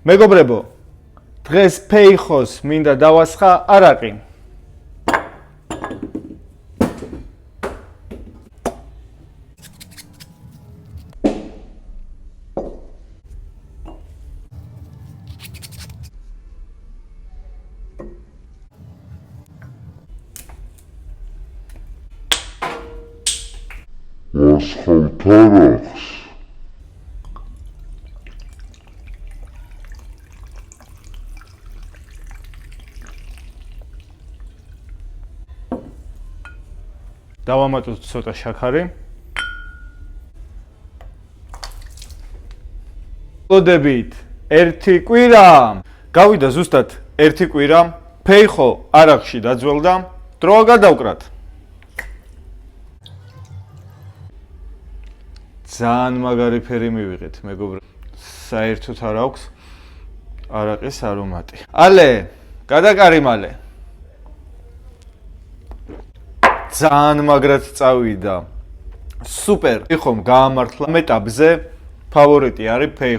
მეგობრებო, დღეს ფეიხოს მინდა დავასხა არაყი. Asfaltaraks. დავამატოთ ცოტა შაქარი. ოდებით 1 კვირა. გავიდა ზუსტად 1 კვირა. ფეიხო არაყში დაძველდა. დროა გადავკრათ. ძალიან მაგარი ფერი მივიღეთ, მეგობრებო. საერთოდ არ აქვს არაყის არომატი. ალე, გადაკარიმალე. ძალიან მაგრად წავიდა. სუპერ. ფეიხომ გაამართლა ეტაპზე. ფავორიტი არის ფეიხო.